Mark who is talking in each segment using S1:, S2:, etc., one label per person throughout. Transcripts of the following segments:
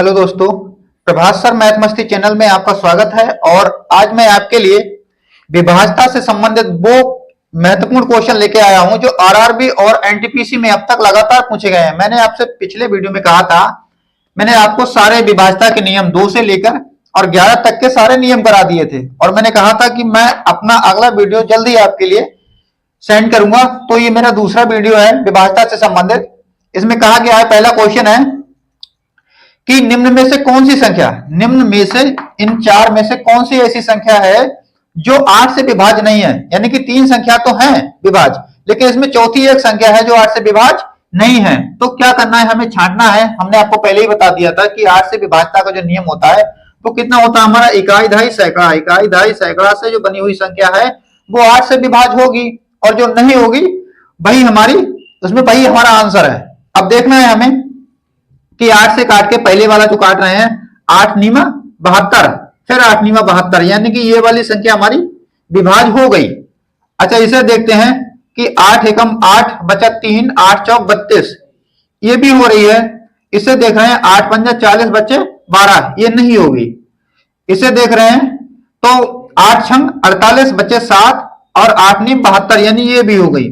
S1: Hello दोस्तों, Prabhas sir math मस्ती channel में आपका स्वागत है। और आज मैं आपके लिए विभाज्यता से संबंधित वो महत्वपूर्ण क्वेश्चन लेके आया हूं जो आरआरबी और एनटीपीसी में अब तक लगातार पूछे गए हैं। मैंने आपसे पिछले वीडियो में कहा था, मैंने आपको सारे विभाज्यता के नियम 2 से लेकर और 11 तक के सारे नियम करा दिए थे और मैंने कहा था कि मैं अपना अगला वीडियो जल्दी आपके लिए सेंड करूंगा। तो ये मेरा दूसरा वीडियो है विभाज्यता से संबंधित। इसमें कहा गया है, पहला क्वेश्चन है कि निम्न में से कौन सी संख्या, निम्न में से इन 4 में से कौन सी ऐसी संख्या है जो 8 से विभाज्य नहीं है। यानी कि 3 संख्या तो है विभाज्य, लेकिन इसमें चौथी एक संख्या है जो 8 से विभाज्य नहीं है। तो क्या करना है, हमें छांटना है। हमने आपको पहले ही बता दिया था कि 8 से विभाज्यता का जो नियम होता है वो कितना होता है हमारा, इकाई दहाई सैकड़ा। इकाई दहाई सैकड़ा से जो बनी हुई संख्या है वो 8 से विभाज्य होगी और जो नहीं होगी वही हमारी, उसमें वही हमारा आंसर है। अब देखना है हमें कि 8 से काट के पहले वाला जो काट रहे हैं 8 नीमा 72, फिर 8 नीमा 72, यानी कि ये वाली संख्या हमारी विभाज्य हो गई। अच्छा, इसे देखते हैं कि 8 एकम 8 बचा 3, 8 चौक 32, ये भी हो रही है। इसे देख रहे हैं 8 पंजा 40 बचे 12, ये नहीं होगी। इसे देख रहे हैं तो 8 छंग 48 बचे 7 और 8 नीम 72, यानी ये भी हो गई।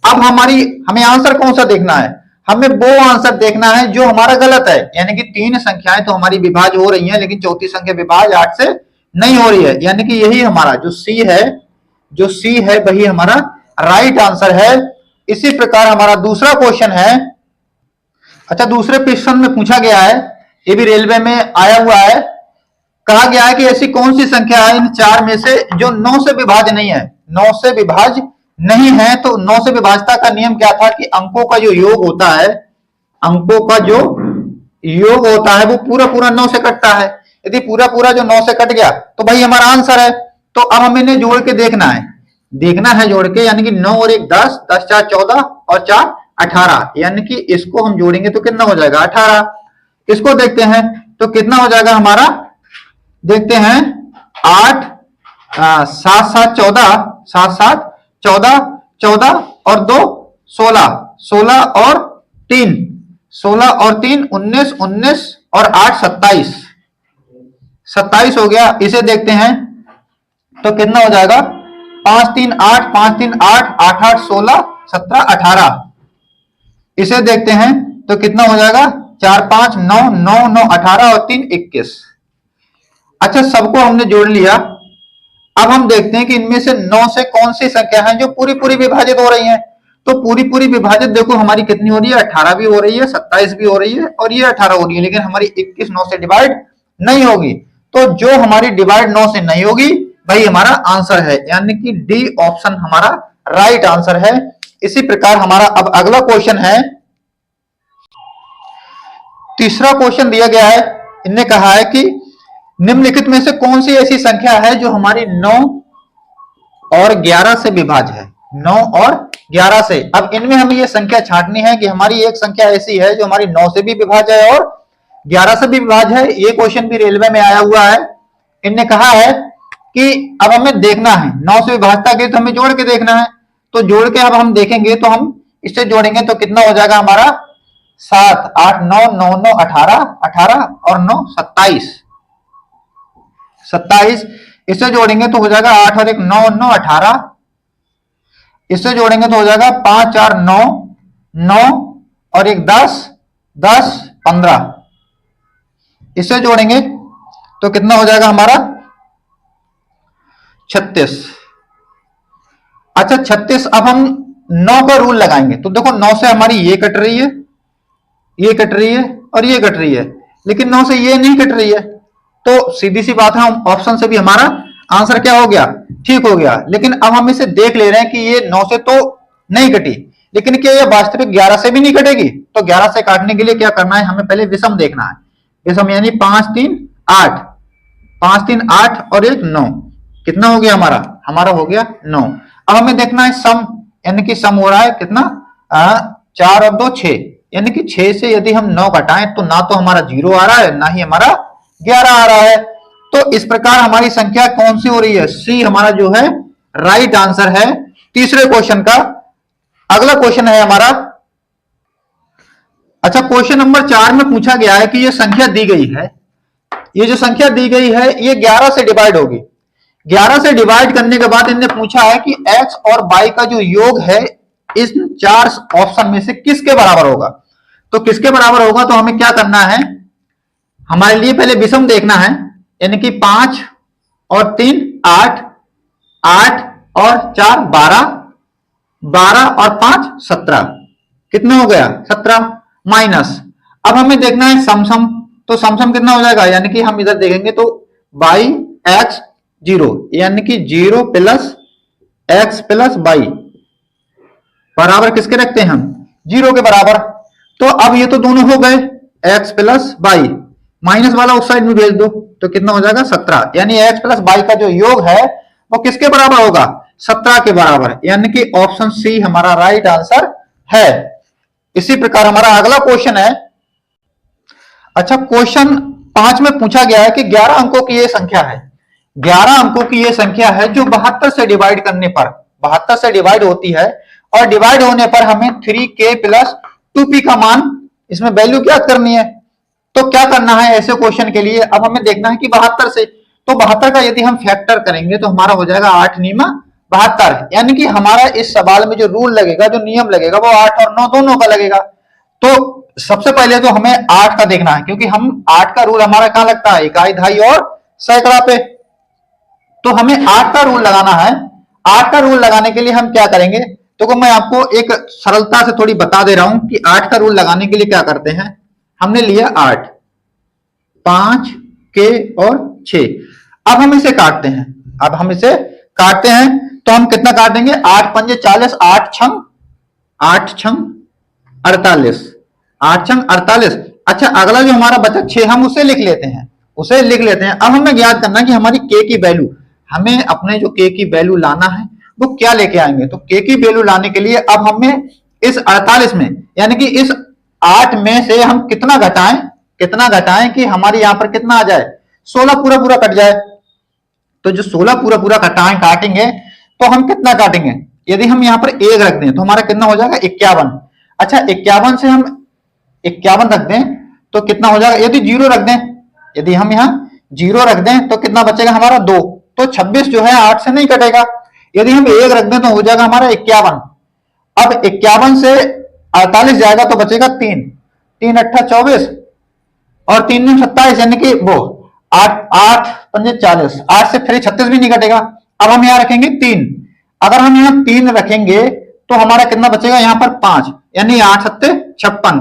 S1: अब हमें आंसर कौन सा देखना है, हमें वो आंसर देखना है जो हमारा गलत है। यानी कि 3 संख्याएं तो हमारी विभाज्य हो रही हैं लेकिन चौथी संख्या विभाज्य 8 से नहीं हो रही है। यानी कि यही हमारा जो सी है वही हमारा राइट आंसर है। इसी प्रकार हमारा दूसरा क्वेश्चन है। अच्छा, दूसरे क्वेश्चन में पूछा गया है, ये भी रेलवे में आया हुआ है। कहा गया है कि ऐसी कौन सी संख्या है इन 4 में से जो 9 से विभाज्य नहीं है। 9 से विभाज्य नहीं है तो 9 से विभाज्यता का नियम क्या था कि अंकों का जो योग होता है, अंकों का जो योग होता है वो पूरा पूरा 9 से कटता है। यदि पूरा पूरा जो 9 से कट गया तो भाई हमारा आंसर है। तो अब हमें इन्हें जोड़ के देखना है जोड़ के, यानी कि 9 और 1 10, 10 4 14 और 4 18, यानी कि इसको हम जोड़ेंगे तो कितना हो जाएगा 18। इसको देखते हैं तो कितना हो जाएगा हमारा, देखते हैं 8 7 7 14, 7 7 14, 14 और 2 16, 16 और 3 16 और 3 19, 19 और 8 27, 27 हो गया। इसे देखते हैं तो कितना हो जाएगा 5 3 8, 5 3 8, 8 8 16 17 18। इसे देखते हैं तो कितना हो जाएगा 4 5 9 9 9 18 और 3 21। अच्छा, सबको हमने जोड़ लिया। अब हम देखते हैं कि इनमें से 9 से कौन सी संख्या है जो पूरी पूरी विभाजित हो रही है। तो पूरी पूरी विभाजित देखो हमारी कितनी हो रही है, 18 भी हो रही है, 27 भी हो रही है और ये 18 हो रही है, लेकिन हमारी 21 9 से डिवाइड नहीं होगी। तो जो हमारी डिवाइड 9 से नहीं होगी वही हमारा आंसर है, यानी कि डी ऑप्शन हमारा राइट आंसर है। इसी प्रकार हमारा अब अगला क्वेश्चन है, तीसरा क्वेश्चन दिया गया है। इनने कहा है कि निम्नलिखित में से कौन सी ऐसी संख्या है जो हमारी 9 और 11 से विभाज्य है। 9 और 11 से, अब इनमें हमें ये संख्या छांटनी है कि हमारी एक संख्या ऐसी है जो हमारी 9 से भी विभाज्य है और 11 से भी विभाज्य है। ये क्वेश्चन भी रेलवे में आया हुआ है। इनने कहा है कि अब हमें देखना है 9 से विभाज्यता के, तो हमें जोड़ के देखना है। तो जोड़ के अब हम देखेंगे तो हम इससे जोड़ेंगे तो कितना हो जाएगा हमारा 7 8 9 9 9 18, 18 और 9 27, 27। इससे जोड़ेंगे तो हो जाएगा 8 और 1 9 9 18। इससे जोड़ेंगे तो हो जाएगा 5 4 9 9 और 1 10 10 15। इससे जोड़ेंगे तो कितना हो जाएगा हमारा 36। अच्छा, 36। अब हम 9 का रूल लगाएंगे तो देखो 9 से हमारी ये कट रही है, ये कट रही है और ये कट रही है, लेकिन 9 से ये नहीं कट रही है। तो सीधी सी बात है, ऑप्शन से भी हमारा आंसर क्या हो गया, ठीक हो गया। लेकिन अब हम इसे देख ले रहे हैं कि ये 9 से तो नहीं कटी, लेकिन क्या ये वास्तविक 11 से भी नहीं कटेगी। तो 11 से काटने के लिए क्या करना है, हमें पहले विषम देखना है। विषम यानी 5 3 8, 5 3 8 और 1 9, कितना हो गया हमारा हो गया 9। अब हमें देखना है सम, यानी कि सम हो रहा है कितना 4 और 2 6, यानी कि 6 से यदि हम 9 घटाएं तो ना तो हमारा 0 आ रहा है ना ही हमारा 11 आ रहा है। तो इस प्रकार हमारी संख्या कौन सी हो रही है, सी हमारा जो है राइट आंसर है तीसरे क्वेश्चन का। अगला क्वेश्चन है हमारा अच्छा, क्वेश्चन नंबर 4 में पूछा गया है कि ये संख्या दी गई है, ये जो संख्या दी गई है ये 11 से डिवाइड होगी। 11 से डिवाइड करने के बाद इन्होंने पूछा है कि x और y का जो योग है इस 4 ऑप्शन में से किसके बराबर होगा। तो किसके बराबर होगा, तो हमें क्या करना है, हमारे लिए पहले विषम देखना है, यानी कि 5 और 3 8, 8 और 4 12, 12 और 5 17, कितने हो गया 17 माइनस। अब हमें देखना है समसम, तो समसम कितना हो जाएगा, यानी कि हम इधर देखेंगे तो बाई एक्स 0, यानी कि 0 प्लस एक्स प्लस वाई बराबर किसके रखते हैं हम 0 के बराबर। तो अब ये तो दोनों हो गए एक्स प्लस वाई, माइनस वाला उस साइड में भेज दो तो कितना हो जाएगा 17, यानी एक्स प्लस वाई का जो योग है वो किसके बराबर होगा 17 के बराबर, यानी कि ऑप्शन सी हमारा राइट आंसर है। इसी प्रकार हमारा अगला क्वेश्चन है। अच्छा, क्वेश्चन 5 में पूछा गया है कि 11 अंकों की ये संख्या है, 11 अंकों की ये संख्या है जो 72 से डिवाइड करने पर 72 से डिवाइड होती है, और डिवाइड होने पर हमें 3k प्लस 2p का मान इसमें वैल्यू क्या करनी है। तो क्या करना है ऐसे क्वेश्चन के लिए, अब हमें देखना है कि 72 से, तो 72 का यदि हम फैक्टर करेंगे तो हमारा हो जाएगा 8 नीमा 72, यानी कि हमारा इस सवाल में जो रूल लगेगा, जो नियम लगेगा वो 8 और 9 दोनों का लगेगा। तो सबसे पहले तो हमें 8 का देखना है, क्योंकि हम 8 का रूल हमारा कहां लगता है, इकाई, दहाई और सैकड़ा पे। तो हमें 8 का रूल लगाना है। 8 का रूल लगाने के लिए हम क्या करेंगे, तो मैं आपको एक सरलता से थोड़ी बता दे रहा हूं कि 8 का रूल लगाने के लिए क्या करते हैं। हमने लिया 8, 5 के और 6, अब हम इसे काटते हैं, अब हम इसे काटते हैं तो हम कितना काटेंगे 8 पंजे 40, 8 छंग 48, 8 छंग 48। अच्छा, अगला जो हमारा बचा 6 हम उसे लिख लेते हैं, उसे लिख लेते हैं। अब हमें याद करना है कि हमारी k की वैल्यू, हमें अपने जो k की वैल्यू लाना है वो क्या लेके आएंगे। तो k की वैल्यू लाने के लिए अब हमें इस 48 में, यानी कि इस 8 में से हम कितना घटाएं कि हमारी यहां पर कितना आ जाए 16 पूरा पूरा कट जाए। तो जो 16 पूरा पूरा काटेंगे तो हम कितना काटेंगे, यदि हम यहाँ पर 1 रख दें तो हमारा कितना हो जाएगा 51। अच्छा, 51 से हम 51 रख दें तो कितना हो जाएगा, यदि 0 रख दें, यदि हम यहाँ 0 रख दें तो कितना बचेगा हमारा 2, तो 26 जो है 8 से नहीं कटेगा। यदि हम 1 रख दें तो हो जाएगा हमारा 51। अब 51 से 48 जाएगा तो बचेगा 3, 3 अट्ठा 24 और 3 दूनी 27, यानी कि वो 8 पंजे 40, 8 से फिर 36 भी नहीं कटेगा। अब हम यहाँ रखेंगे 3, अगर हम यहाँ 3 रखेंगे तो हमारा कितना बचेगा यहाँ पर 5, यानी 8 सत्ते 56,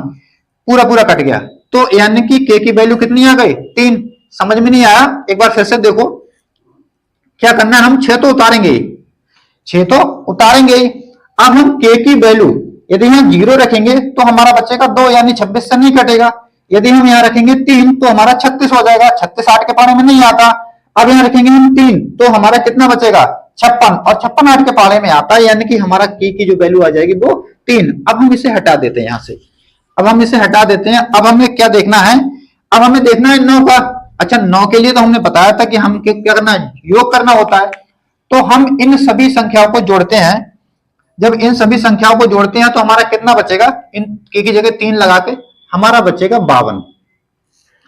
S1: पूरा पूरा कट गया। तो यानी कि k की वैल्यू कितनी आ गई 3। समझ में नहीं आया, एक बार फिर से देखो क्या करना है, हम 6 तो उतारेंगे, 6 तो उतारेंगे। अब हम k की वैल्यू यदि यहाँ 0 रखेंगे तो हमारा बचेगा 2, यानी 26 से नहीं कटेगा। यदि हम यहाँ रखेंगे 3 तो हमारा 36 हो जाएगा, 36 8 के पारे में नहीं आता। अब यहाँ रखेंगे हम 3 तो हमारा कितना बचेगा 56, और 56 8 के पारे में आता है, यानी कि हमारा k की जो वैल्यू आ जाएगी वो 3। अब हम इसे हटा देते हैं यहाँ से, अब हम इसे हटा देते हैं। अब हमें क्या देखना है, अब हमें देखना है 9 का। अच्छा, 9 के लिए तो हमने बताया था कि हम क्या करना है, योग करना होता है। तो हम इन सभी संख्याओं को जोड़ते हैं, जब इन सभी संख्याओं को जोड़ते हैं तो हमारा कितना बचेगा, इन k की जगह 3 लगा के हमारा बचेगा 52,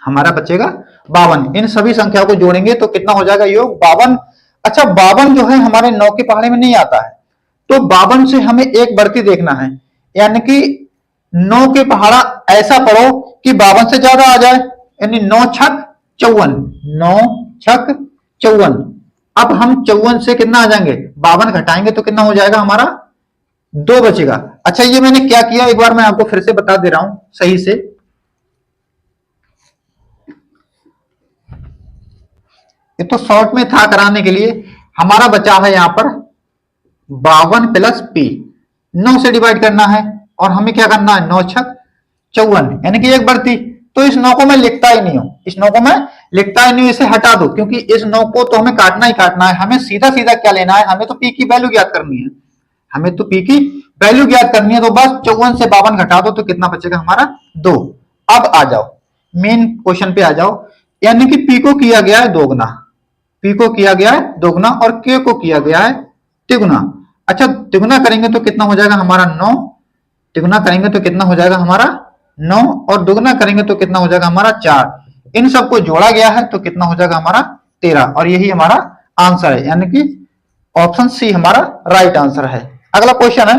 S1: हमारा बचेगा 52। इन सभी संख्याओं को जोड़ेंगे तो कितना हो जाएगा योग 52। अच्छा, 52 जो है हमारे 9 के पहाड़े में नहीं आता है, तो 52 से हमें एक बढ़ती देखना है, यानी कि 9 के पहाड़ा ऐसा पढ़ो कि 52 से ज्यादा आ जाए, यानी 9 छक 54, 9 छक 54। अब हम 54 से कितना आ जाएंगे 52 घटाएंगे तो कितना हो जाएगा हमारा 2 बचेगा। अच्छा, ये मैंने क्या किया एक बार मैं आपको फिर से बता दे रहा हूं सही से। ये तो शॉर्ट में था कराने के लिए। हमारा बचा है यहां पर 52 प्लस p, 9 से डिवाइड करना है और हमें क्या करना है 9 छक 54, यानी कि एक बढ़ती। तो इस 9 को मैं लिखता ही नहीं हूं, इस 9 को मैं लिखता ही नहीं हूं, इसे हटा दो, क्योंकि इस 9 को तो हमें काटना ही काटना है। हमें सीधा सीधा क्या लेना है, हमें तो p की वैल्यू ज्ञात करनी है, हमें तो p की वैल्यू ज्ञात करनी है। तो बस 54 से 52 घटा दो तो कितना बचेगा हमारा 2। अब आ जाओ मेन क्वेश्चन पे आ जाओ, यानी कि p को किया गया है दोगुना, p को किया गया है दोगुना और k को किया गया है तिगुना। अच्छा, तिगुना करेंगे तो कितना हो जाएगा हमारा 9, तिगुना करेंगे तो कितना हो जाएगा हमारा 9 और दुगना करेंगे तो कितना हो जाएगा हमारा 4। इन सबको जोड़ा गया है तो कितना हो जाएगा हमारा 13 और यही हमारा आंसर है, यानी कि ऑप्शन सी हमारा राइट आंसर है। अगला क्वेश्चन है